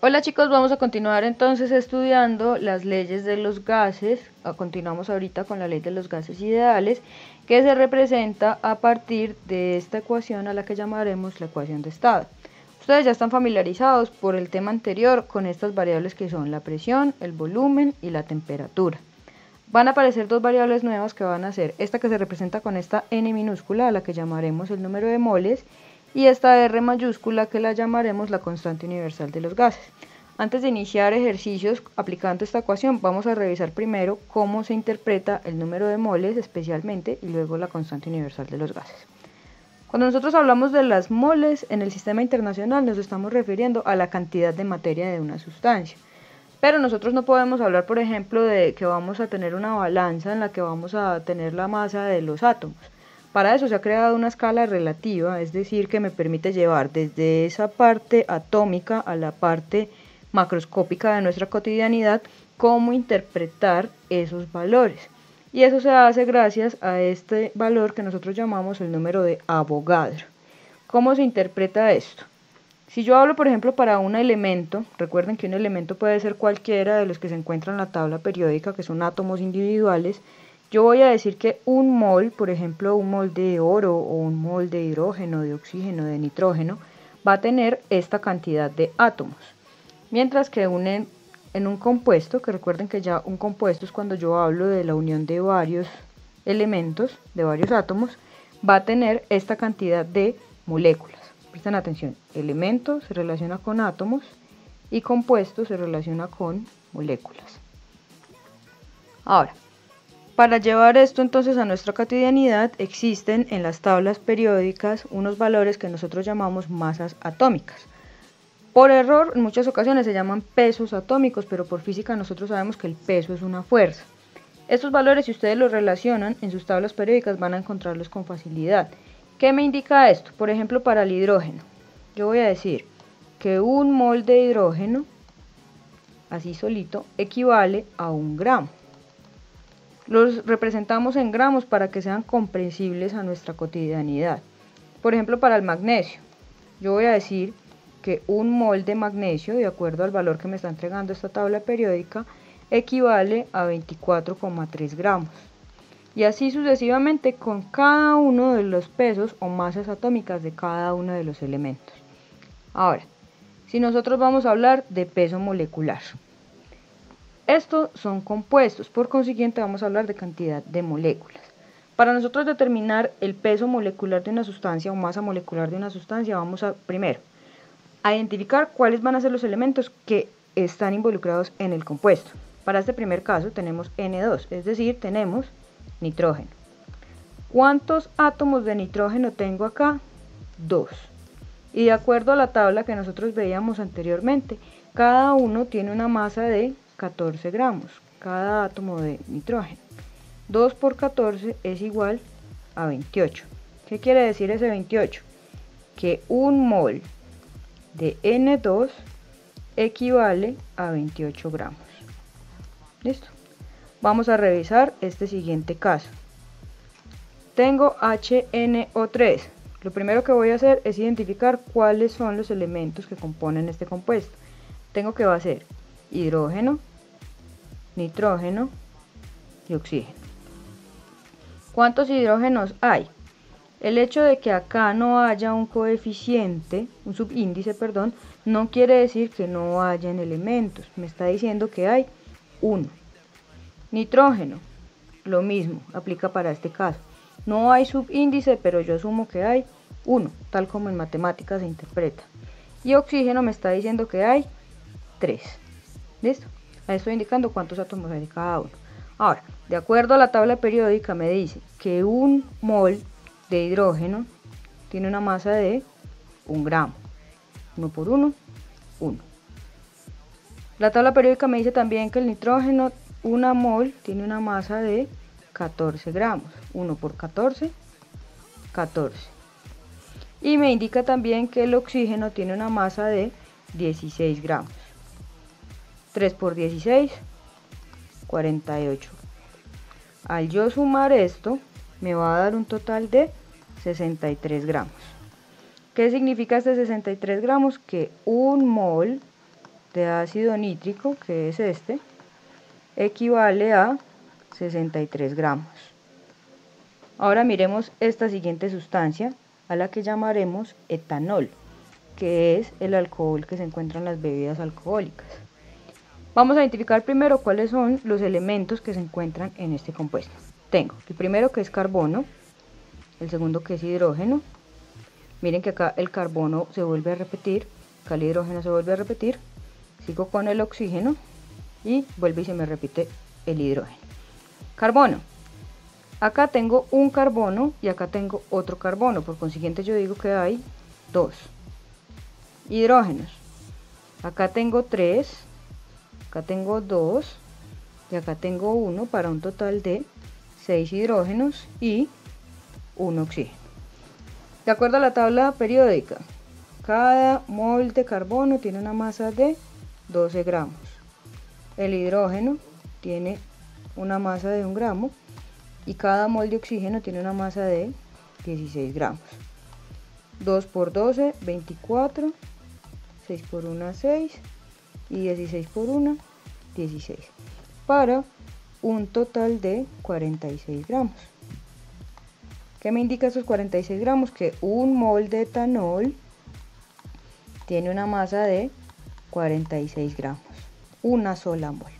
Hola chicos, vamos a continuar entonces estudiando las leyes de los gases. Continuamos ahorita con la ley de los gases ideales, que se representa a partir de esta ecuación a la que llamaremos la ecuación de estado. Ustedes ya están familiarizados por el tema anterior con estas variables que son la presión, el volumen y la temperatura. Van a aparecer dos variables nuevas que van a ser esta que se representa con esta n minúscula, a la que llamaremos el número de moles, y esta r mayúscula que la llamaremos la constante universal de los gases. Antes de iniciar ejercicios aplicando esta ecuación, vamos a revisar primero cómo se interpreta el número de moles especialmente y luego la constante universal de los gases. Cuando nosotros hablamos de las moles en el sistema internacional nos estamos refiriendo a la cantidad de materia de una sustancia. Pero nosotros no podemos hablar, por ejemplo, de que vamos a tener una balanza en la que vamos a tener la masa de los átomos. Para eso se ha creado una escala relativa, es decir, que me permite llevar desde esa parte atómica a la parte macroscópica de nuestra cotidianidad, cómo interpretar esos valores. Y eso se hace gracias a este valor que nosotros llamamos el número de Avogadro. ¿Cómo se interpreta esto? Si yo hablo, por ejemplo, para un elemento, recuerden que un elemento puede ser cualquiera de los que se encuentran en la tabla periódica, que son átomos individuales, yo voy a decir que un mol, por ejemplo, un mol de oro o un mol de hidrógeno, de oxígeno, de nitrógeno, va a tener esta cantidad de átomos. Mientras que en un compuesto, que recuerden que ya un compuesto es cuando yo hablo de la unión de varios elementos, de varios átomos, va a tener esta cantidad de moléculas. Presten atención, elemento se relaciona con átomos y compuesto se relaciona con moléculas. Ahora, para llevar esto entonces a nuestra cotidianidad, existen en las tablas periódicas unos valores que nosotros llamamos masas atómicas. Por error, en muchas ocasiones se llaman pesos atómicos, pero por física nosotros sabemos que el peso es una fuerza. Estos valores, si ustedes los relacionan en sus tablas periódicas, van a encontrarlos con facilidad. ¿Qué me indica esto? Por ejemplo, para el hidrógeno, yo voy a decir que un mol de hidrógeno, así solito, equivale a 1 gramo. Los representamos en gramos para que sean comprensibles a nuestra cotidianidad. Por ejemplo, para el magnesio, yo voy a decir que un mol de magnesio, de acuerdo al valor que me está entregando esta tabla periódica, equivale a 24,3 gramos. Y así sucesivamente con cada uno de los pesos o masas atómicas de cada uno de los elementos. Ahora, si nosotros vamos a hablar de peso molecular, estos son compuestos, por consiguiente vamos a hablar de cantidad de moléculas. Para nosotros determinar el peso molecular de una sustancia o masa molecular de una sustancia, vamos a primero a identificar cuáles van a ser los elementos que están involucrados en el compuesto. Para este primer caso tenemos N2, es decir, tenemos nitrógeno. ¿Cuántos átomos de nitrógeno tengo acá? 2. Y de acuerdo a la tabla que nosotros veíamos anteriormente, cada uno tiene una masa de 14 gramos, cada átomo de nitrógeno. 2 por 14 es igual a 28. ¿Qué quiere decir ese 28? Que un mol de N2 equivale a 28 gramos. ¿Listo? Vamos a revisar este siguiente caso. Tengo HNO3. Lo primero que voy a hacer es identificar cuáles son los elementos que componen este compuesto. Tengo que va a ser hidrógeno, nitrógeno y oxígeno. ¿Cuántos hidrógenos hay? El hecho de que acá no haya un coeficiente, un subíndice, perdón, no quiere decir que no hayan elementos. Me está diciendo que hay 1. Nitrógeno, lo mismo, aplica para este caso. No hay subíndice, pero yo asumo que hay 1, tal como en matemáticas se interpreta. Y oxígeno me está diciendo que hay 3. ¿Listo? Ahí estoy indicando cuántos átomos hay de cada uno. Ahora, de acuerdo a la tabla periódica me dice que un mol de hidrógeno tiene una masa de 1 gramo. 1 por 1, 1. La tabla periódica me dice también que el nitrógeno, 1 mol, tiene una masa de 14 gramos. 1 por 14, 14. Y me indica también que el oxígeno tiene una masa de 16 gramos. 3 por 16, 48. Al yo sumar esto, me va a dar un total de 63 gramos. ¿Qué significa este 63 gramos? Que un mol de ácido nítrico, que es este, equivale a 63 gramos. Ahora miremos esta siguiente sustancia, a la que llamaremos etanol, que es el alcohol que se encuentra en las bebidas alcohólicas. Vamos a identificar primero cuáles son los elementos que se encuentran en este compuesto. Tengo el primero, que es carbono, el segundo, que es hidrógeno. Miren que acá el carbono se vuelve a repetir, acá el hidrógeno se vuelve a repetir, sigo con el oxígeno y vuelve y se me repite el hidrógeno. Carbono, acá tengo un carbono y acá tengo otro carbono, por consiguiente yo digo que hay 2. Hidrógenos, acá tengo 3, acá tengo 2 y acá tengo 1, para un total de 6 hidrógenos y 1 oxígeno. De acuerdo a la tabla periódica, cada mol de carbono tiene una masa de 12 gramos. El hidrógeno tiene una masa de 1 gramo y cada mol de oxígeno tiene una masa de 16 gramos. 2 por 12, 24, 6 por 1, 6 y 16 por 1, 16, para un total de 46 gramos. ¿Qué me indica estos 46 gramos? Que un mol de etanol tiene una masa de 46 gramos, una sola mol.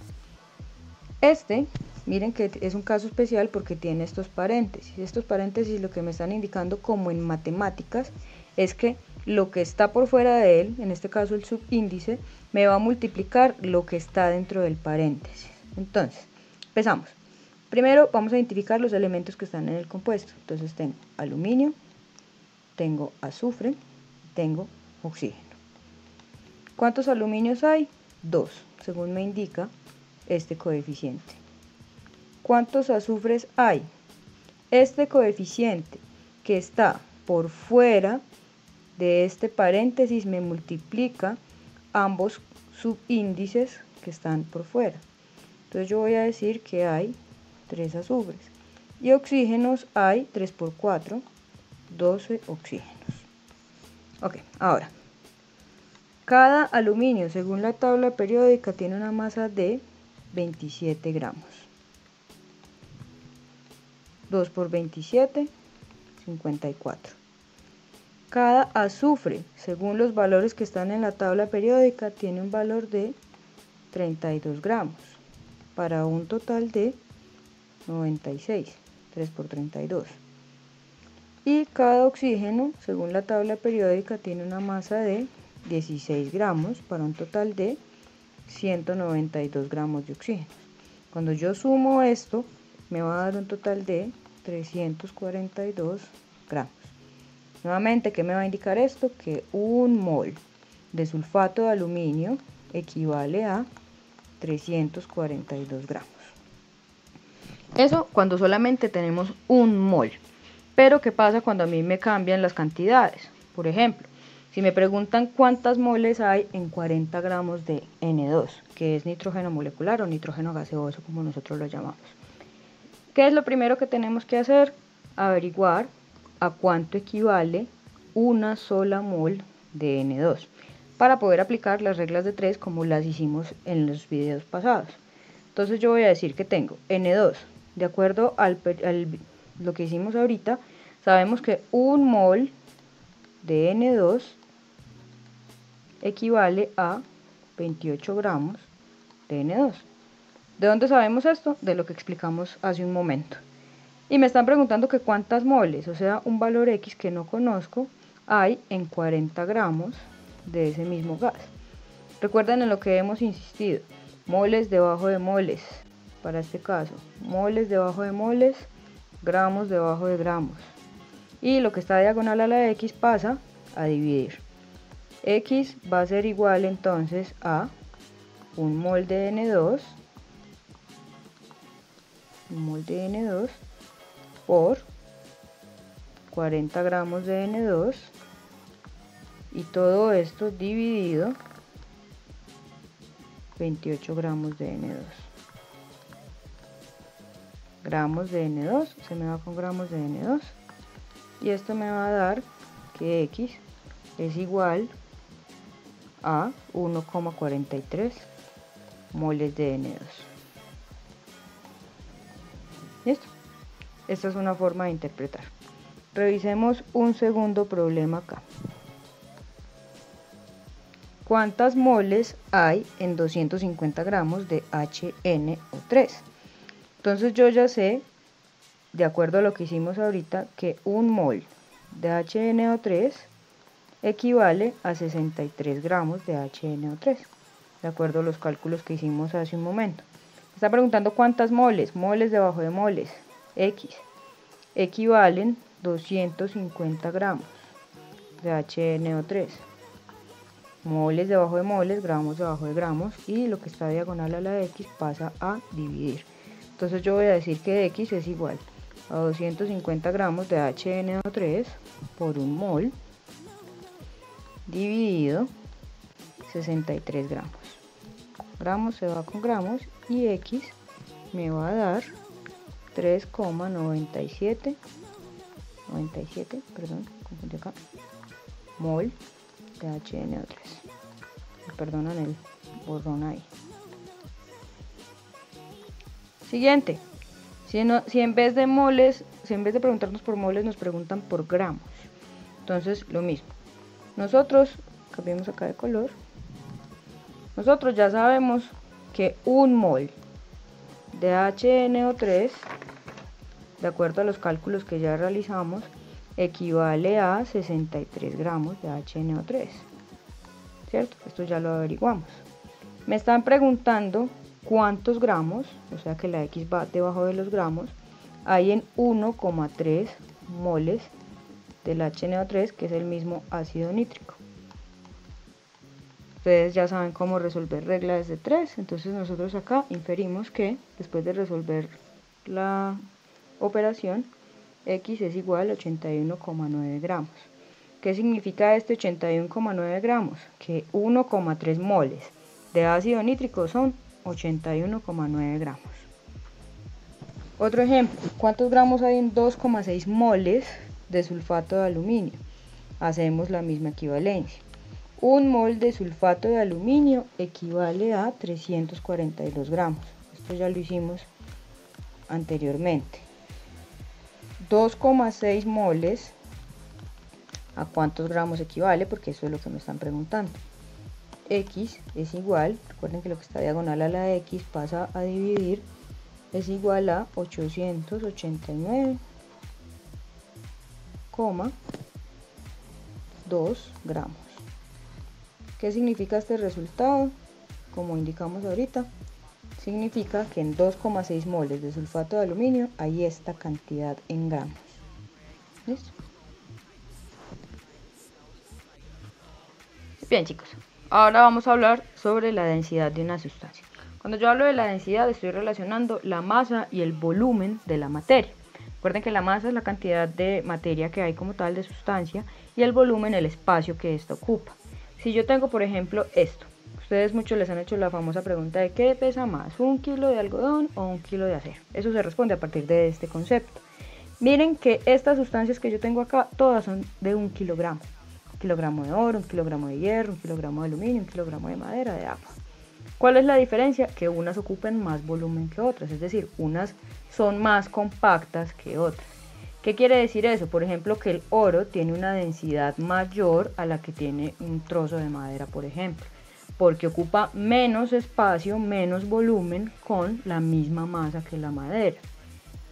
Miren que es un caso especial porque tiene estos paréntesis. Estos paréntesis lo que me están indicando, como en matemáticas, es que lo que está por fuera de él, en este caso el subíndice, me va a multiplicar lo que está dentro del paréntesis. Entonces, empezamos. Primero vamos a identificar los elementos que están en el compuesto. Entonces tengo aluminio, tengo azufre, tengo oxígeno. ¿Cuántos aluminios hay? 2, según me indica este coeficiente. ¿Cuántos azufres hay? Este coeficiente que está por fuera de este paréntesis me multiplica ambos subíndices que están por fuera. Entonces yo voy a decir que hay 3 azufres. Y oxígenos hay 3 por 4, 12 oxígenos. Ok, ahora, cada aluminio, según la tabla periódica, tiene una masa de 27 gramos. 2 por 27, 54. Cada azufre, según los valores que están en la tabla periódica, tiene un valor de 32 gramos, para un total de 96, 3 por 32. Y cada oxígeno, según la tabla periódica, tiene una masa de 16 gramos, para un total de 192 gramos de oxígeno. Cuando yo sumo esto, me va a dar un total de 342 gramos. Nuevamente, ¿qué me va a indicar esto? Que un mol de sulfato de aluminio equivale a 342 gramos. Eso cuando solamente tenemos un mol. Pero ¿qué pasa cuando a mí me cambian las cantidades? Por ejemplo, si me preguntan cuántas moles hay en 40 gramos de N2, que es nitrógeno molecular o nitrógeno gaseoso, como nosotros lo llamamos. ¿Qué es lo primero que tenemos que hacer? Averiguar a cuánto equivale una sola mol de N2, para poder aplicar las reglas de 3 como las hicimos en los videos pasados. Entonces yo voy a decir que tengo N2, de acuerdo a lo que hicimos ahorita, sabemos que un mol de N2 equivale a 28 gramos de N2. ¿De dónde sabemos esto? De lo que explicamos hace un momento. Y me están preguntando que cuántas moles, o sea, un valor X que no conozco, hay en 40 gramos de ese mismo gas. Recuerden en lo que hemos insistido, moles debajo de moles, para este caso, moles debajo de moles, gramos debajo de gramos. Y lo que está diagonal a la X pasa a dividir. X va a ser igual entonces a un mol de N2, por 40 gramos de N2, y todo esto dividido 28 gramos de N2. Gramos de N2, se me va con gramos de N2, y esto me va a dar que X es igual a 1,43 moles de N2. ¿Listo? Esta es una forma de interpretar. Revisemos un segundo problema acá. ¿Cuántas moles hay en 250 gramos de HNO3? Entonces yo ya sé, de acuerdo a lo que hicimos ahorita, que un mol de HNO3 equivale a 63 gramos de HNO3, de acuerdo a los cálculos que hicimos hace un momento. Me está preguntando cuántas moles, moles debajo de moles, X, equivalen 250 gramos de HNO3. Moles debajo de moles, gramos debajo de gramos, y lo que está diagonal a la X pasa a dividir. Entonces yo voy a decir que X es igual a 250 gramos de HNO3 por un mol dividido 63 gramos. Gramos se va con gramos y X me va a dar 3,97 confundí acá, mol de HNO3. Me perdonan el borrón ahí. Siguiente. Si en vez de moles, si en vez de preguntarnos por moles nos preguntan por gramos, entonces lo mismo. Nosotros, cambiemos acá de color, nosotros ya sabemos que un mol de HNO3, de acuerdo a los cálculos que ya realizamos, equivale a 63 gramos de HNO3, ¿cierto? Esto ya lo averiguamos. Me están preguntando cuántos gramos, o sea que la X va debajo de los gramos, hay en 1,3 moles del HNO3, que es el mismo ácido nítrico. Ustedes ya saben cómo resolver reglas de 3, entonces nosotros acá inferimos que después de resolver la operación, X es igual a 81,9 gramos. ¿Qué significa este 81,9 gramos? Que 1,3 moles de ácido nítrico son 81,9 gramos. Otro ejemplo, ¿cuántos gramos hay en 2,6 moles de sulfato de aluminio? Hacemos la misma equivalencia. Un mol de sulfato de aluminio equivale a 342 gramos. Esto ya lo hicimos anteriormente. 2,6 moles, ¿a cuántos gramos equivale? Porque eso es lo que me están preguntando. X es igual, recuerden que lo que está diagonal a la X pasa a dividir, es igual a 889,2 gramos. ¿Qué significa este resultado? Como indicamos ahorita, significa que en 2,6 moles de sulfato de aluminio hay esta cantidad en gramos. ¿Listo? Bien, chicos, ahora vamos a hablar sobre la densidad de una sustancia. Cuando yo hablo de la densidad estoy relacionando la masa y el volumen de la materia. Recuerden que la masa es la cantidad de materia que hay como tal de sustancia y el volumen el espacio que ésta ocupa. Si yo tengo, por ejemplo, esto, ustedes muchos les han hecho la famosa pregunta de ¿qué pesa más? ¿Un kilo de algodón o un kilo de acero? Eso se responde a partir de este concepto. Miren que estas sustancias que yo tengo acá, todas son de 1 kilogramo. 1 kilogramo de oro, 1 kilogramo de hierro, 1 kilogramo de aluminio, 1 kilogramo de madera, de agua. ¿Cuál es la diferencia? Que unas ocupan más volumen que otras, es decir, unas son más compactas que otras. ¿Qué quiere decir eso? Por ejemplo, que el oro tiene una densidad mayor a la que tiene un trozo de madera, por ejemplo, porque ocupa menos espacio, menos volumen con la misma masa que la madera.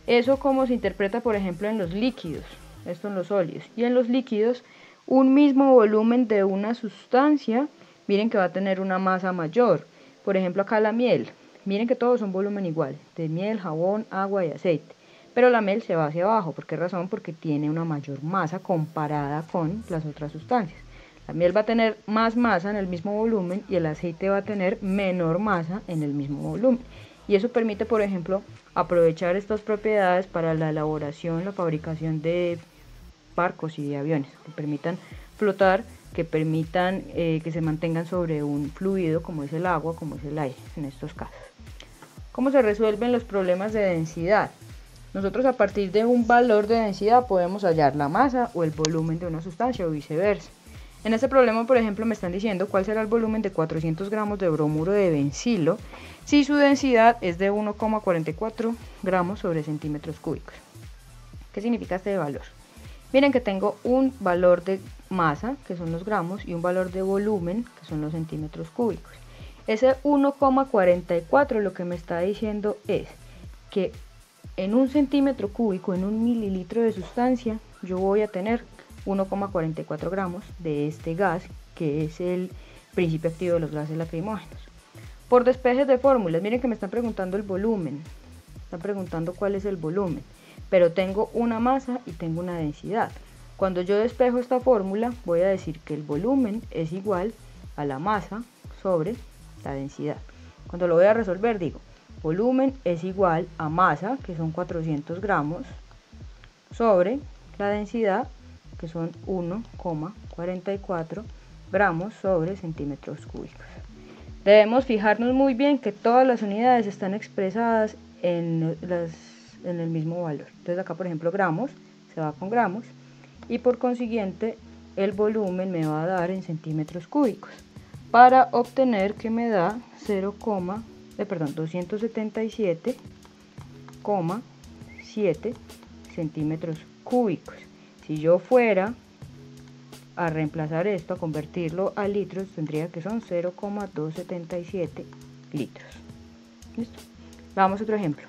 Eso como se interpreta, por ejemplo, en los líquidos, esto en los sólidos, y en los líquidos, un mismo volumen de una sustancia, miren que va a tener una masa mayor. Por ejemplo, acá la miel, miren que todos son volumen igual, de miel, jabón, agua y aceite. Pero la miel se va hacia abajo. ¿Por qué razón? Porque tiene una mayor masa comparada con las otras sustancias. La miel va a tener más masa en el mismo volumen y el aceite va a tener menor masa en el mismo volumen. Y eso permite, por ejemplo, aprovechar estas propiedades para la elaboración, la fabricación de barcos y de aviones, que permitan flotar, que permitan que se mantengan sobre un fluido como es el agua, como es el aire en estos casos. ¿Cómo se resuelven los problemas de densidad? Nosotros a partir de un valor de densidad podemos hallar la masa o el volumen de una sustancia o viceversa. En este problema, por ejemplo, me están diciendo cuál será el volumen de 400 gramos de bromuro de bencilo si su densidad es de 1,44 gramos sobre centímetros cúbicos. ¿Qué significa este valor? Miren que tengo un valor de masa, que son los gramos, y un valor de volumen, que son los centímetros cúbicos. Ese 1,44 lo que me está diciendo es que en un centímetro cúbico, en un mililitro de sustancia, yo voy a tener 1,44 gramos de este gas, que es el principio activo de los gases lacrimógenos. Por despejes de fórmulas, miren que me están preguntando el volumen, están preguntando cuál es el volumen, pero tengo una masa y tengo una densidad. Cuando yo despejo esta fórmula, voy a decir que el volumen es igual a la masa sobre la densidad. Cuando lo voy a resolver, digo, volumen es igual a masa, que son 400 gramos, sobre la densidad, que son 1,44 gramos sobre centímetros cúbicos. Debemos fijarnos muy bien que todas las unidades están expresadas en el mismo valor. Entonces acá, por ejemplo, gramos se va con gramos y por consiguiente el volumen me va a dar en centímetros cúbicos para obtener que me da 277,7 centímetros cúbicos. Si yo fuera a reemplazar esto, a convertirlo a litros, tendría que son 0,277 litros. ¿Listo? Vamos a otro ejemplo.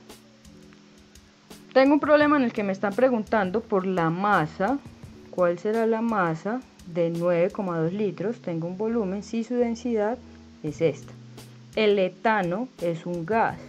Tengo un problema en el que me están preguntando por la masa. ¿Cuál será la masa de 9,2 litros? Tengo un volumen si su densidad es esta. El etano es un gas.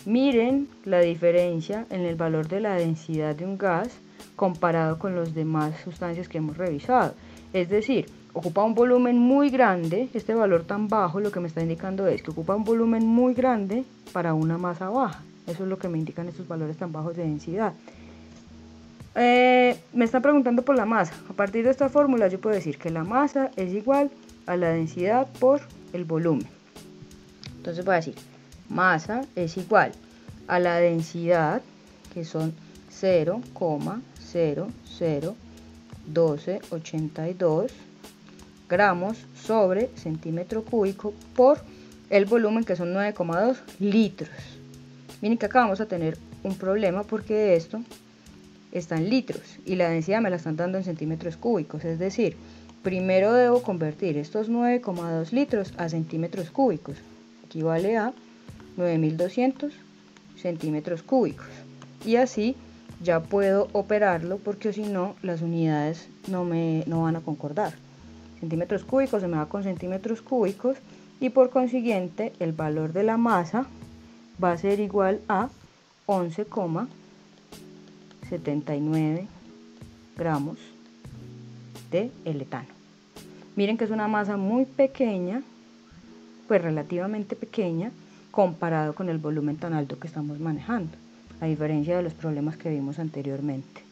Miren la diferencia en el valor de la densidad de un gas comparado con las demás sustancias que hemos revisado. Es decir, ocupa un volumen muy grande. Este valor tan bajo lo que me está indicando es que ocupa un volumen muy grande para una masa baja. Eso es lo que me indican estos valores tan bajos de densidad. Me están preguntando por la masa. A partir de esta fórmula yo puedo decir que la masa es igual a la densidad por el volumen. Entonces voy a decir, masa es igual a la densidad, que son 0,001282 gramos sobre centímetro cúbico por el volumen, que son 9,2 litros. Miren que acá vamos a tener un problema porque esto está en litros y la densidad me la están dando en centímetros cúbicos. Es decir, primero debo convertir estos 9,2 litros a centímetros cúbicos. Equivale a 9200 centímetros cúbicos. Y así ya puedo operarlo porque si no las unidades no van a concordar. Centímetros cúbicos se me va con centímetros cúbicos y por consiguiente el valor de la masa va a ser igual a 11,79 gramos de etano. Miren que es una masa muy pequeña, pues relativamente pequeña, comparado con el volumen tan alto que estamos manejando, a diferencia de los problemas que vimos anteriormente.